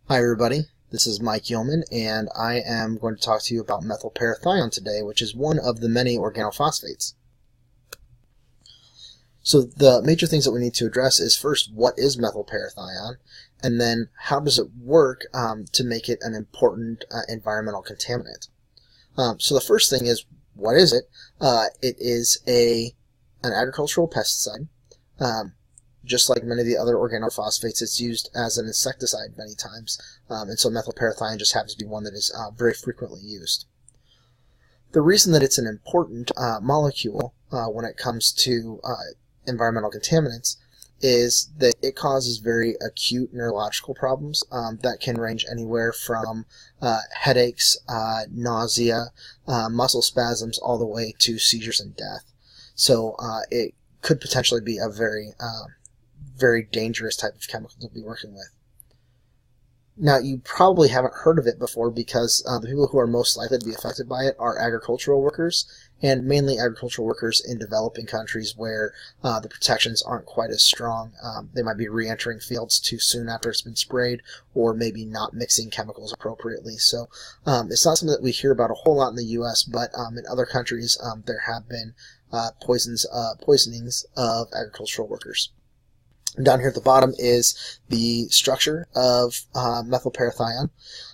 Hi everybody, this is Mike Yeoman, and I am going to talk to you about methyl parathion today, which is one of the many organophosphates. So the major things that we need to address is first, what is methyl parathion, and then how does it work to make it an important environmental contaminant. So the first thing is, what is it? It is an agricultural pesticide. Just like many of the other organophosphates, it's used as an insecticide many times, and so methyl parathion just happens to be one that is very frequently used. The reason that it's an important molecule when it comes to environmental contaminants is that it causes very acute neurological problems that can range anywhere from headaches, nausea, muscle spasms, all the way to seizures and death. So it could potentially be a very dangerous type of chemical to be working with. Now, you probably haven't heard of it before because the people who are most likely to be affected by it are agricultural workers, and mainly agricultural workers in developing countries where the protections aren't quite as strong. They might be re-entering fields too soon after it's been sprayed, or maybe not mixing chemicals appropriately. So it's not something that we hear about a whole lot in the U.S., but in other countries there have been poisonings of agricultural workers. Down here at the bottom is the structure of methyl parathion,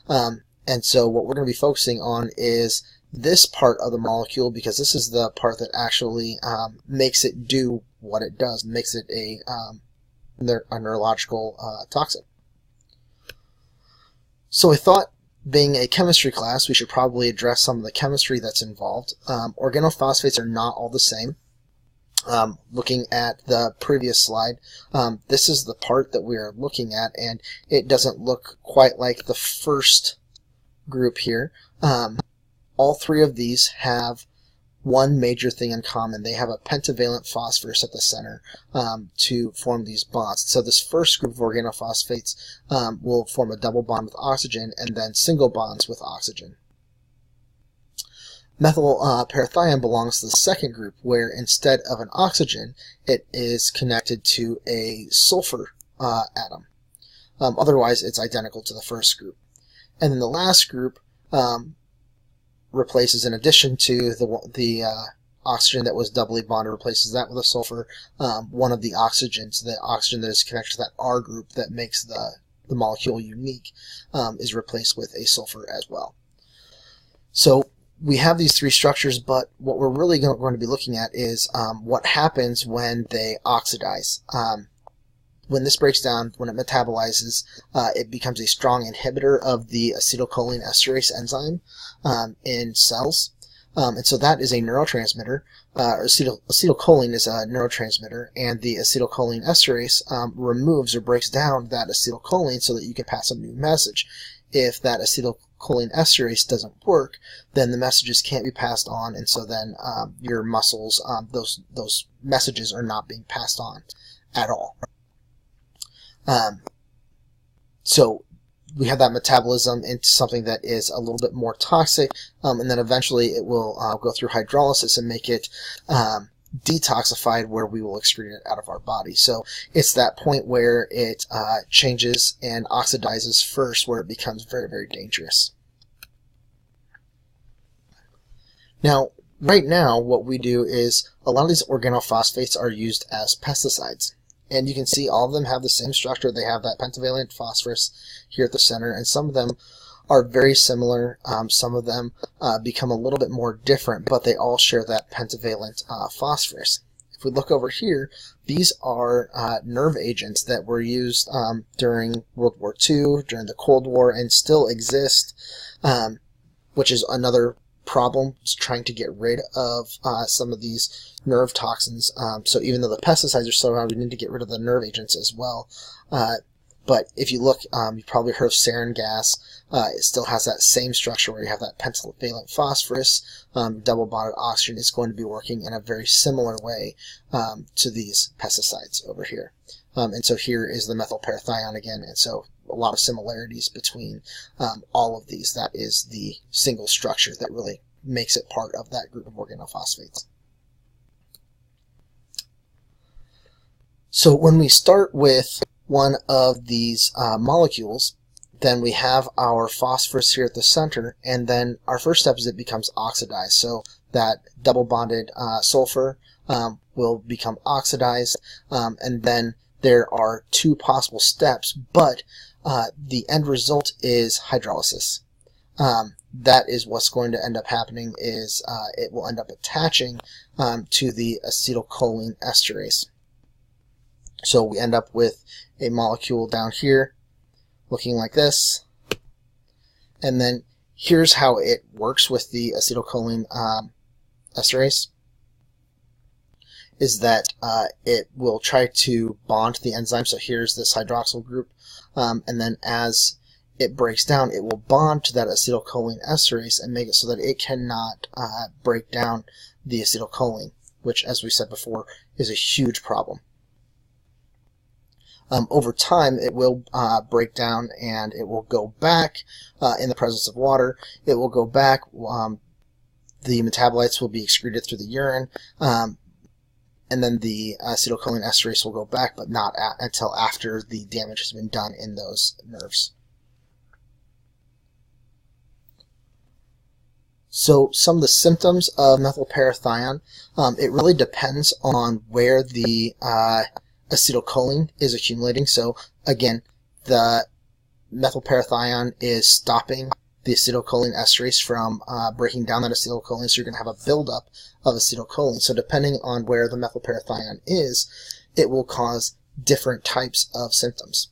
and so what we're going to be focusing on is this part of the molecule, because this is the part that actually makes it do what it does, makes it a neurological toxin. So I thought, being a chemistry class, we should probably address some of the chemistry that's involved. Organophosphates are not all the same. Looking at the previous slide, this is the part that we are looking at, and it doesn't look quite like the first group here. All three of these have one major thing in common. They have a pentavalent phosphorus at the center to form these bonds. So this first group of organophosphates will form a double bond with oxygen and then single bonds with oxygen. Methyl parathion belongs to the second group, where instead of an oxygen, it is connected to a sulfur atom. Otherwise, it's identical to the first group. And then the last group replaces, in addition to the oxygen that was doubly bonded, replaces that with a sulfur, one of the oxygens, the oxygen that is connected to that R group that makes the molecule unique, is replaced with a sulfur as well. So we have these three structures, but what we're really going to be looking at is what happens when they oxidize. When this breaks down, when it metabolizes, it becomes a strong inhibitor of the acetylcholine esterase enzyme in cells. And so that is a neurotransmitter. Acetylcholine is a neurotransmitter, and the acetylcholine esterase removes or breaks down that acetylcholine so that you can pass a new message. If that acetylcholine esterase doesn't work, then the messages can't be passed on, and so then your muscles, those messages are not being passed on at all. So we have that metabolism into something that is a little bit more toxic, and then eventually it will go through hydrolysis and make it detoxified, where we will excrete it out of our body. So it's that point where it changes and oxidizes first, where it becomes very, very dangerous. Now, right now, what we do is a lot of these organophosphates are used as pesticides. And you can see all of them have the same structure. They have that pentavalent phosphorus here at the center, and some of them are very similar. Some of them become a little bit more different, but they all share that pentavalent phosphorus. If we look over here, these are nerve agents that were used during World War II, during the Cold War, and still exist, which is another problem, is trying to get rid of some of these nerve toxins. So even though the pesticides are still around, we need to get rid of the nerve agents as well. But if you look, you've probably heard of sarin gas. It still has that same structure where you have that pentavalent phosphorus. Double bonded oxygen is going to be working in a very similar way to these pesticides over here. And so here is the methyl parathion again, and so a lot of similarities between all of these. That is the single structure that really makes it part of that group of organophosphates. So when we start with one of these molecules, then we have our phosphorus here at the center, and then our first step is it becomes oxidized. So that double bonded sulfur will become oxidized, and then there are two possible steps, but the end result is hydrolysis. That is what's going to end up happening is it will end up attaching to the acetylcholine esterase. So we end up with a molecule down here looking like this, and then here's how it works with the acetylcholine esterase, is that it will try to bond to the enzyme. So here's this hydroxyl group, and then as it breaks down, it will bond to that acetylcholine esterase and make it so that it cannot break down the acetylcholine, which, as we said before, is a huge problem. Over time, it will break down and it will go back in the presence of water. It will go back. The metabolites will be excreted through the urine, and then the acetylcholine esterase will go back, but not until after the damage has been done in those nerves. So some of the symptoms of methyl parathion, it really depends on where the acetylcholine is accumulating. So again, the methyl parathion is stopping the acetylcholine esterase from breaking down that acetylcholine, so you're going to have a buildup of acetylcholine. So depending on where the methyl parathion is, it will cause different types of symptoms.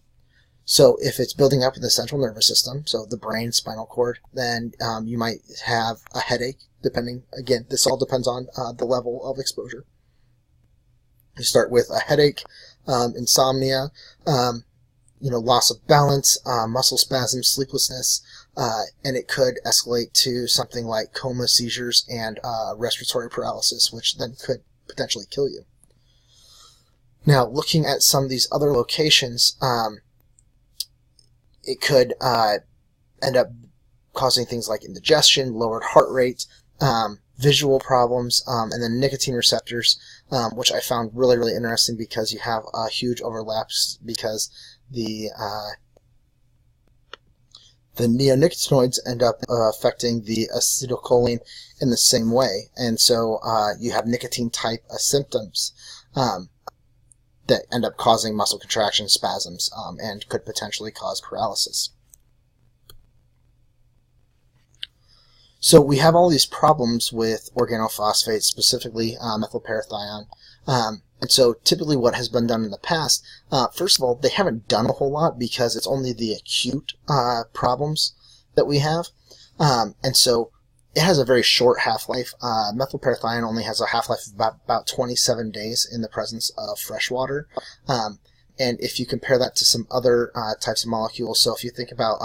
So if it's building up in the central nervous system, so the brain, spinal cord, then you might have a headache, depending, again, this all depends on the level of exposure. You start with a headache, insomnia, loss of balance, muscle spasms, sleeplessness, and it could escalate to something like coma, seizures, and respiratory paralysis, which then could potentially kill you. Now, looking at some of these other locations, it could end up causing things like indigestion, lowered heart rate, visual problems, and then nicotine receptors, which I found really, really interesting because you have huge overlaps because the neonicotinoids end up affecting the acetylcholine in the same way, and so you have nicotine type symptoms that end up causing muscle contraction, spasms, and could potentially cause paralysis. So we have all these problems with organophosphates, specifically methyl parathion. And so typically what has been done in the past, first of all, they haven't done a whole lot because it's only the acute problems that we have. And so it has a very short half-life. Methyl parathion only has a half-life of about 27 days in the presence of fresh water. And if you compare that to some other types of molecules, so if you think about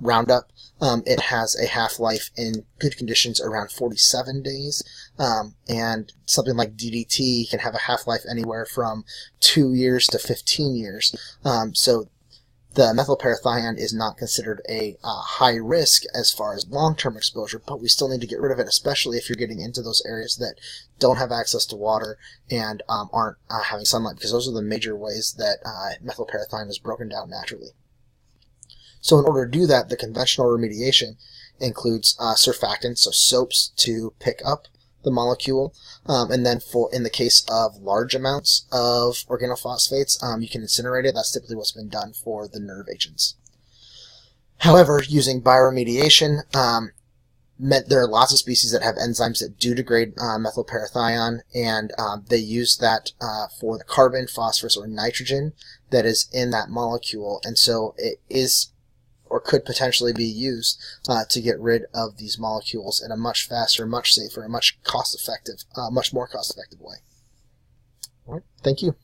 Roundup, it has a half-life in good conditions around 47 days, and something like DDT can have a half-life anywhere from 2 years to 15 years. So the methyl parathion is not considered a high risk as far as long-term exposure, but we still need to get rid of it, especially if you're getting into those areas that don't have access to water and aren't having sunlight, because those are the major ways that methyl parathion is broken down naturally. So in order to do that, the conventional remediation includes surfactants, so soaps to pick up the molecule, and then in the case of large amounts of organophosphates, you can incinerate it. That's typically what's been done for the nerve agents. However, using bioremediation, there are lots of species that have enzymes that do degrade methyl parathion, and they use that for the carbon, phosphorus, or nitrogen that is in that molecule, and so it is or could potentially be used to get rid of these molecules in a much faster, much safer, and much more cost-effective way. All right, thank you.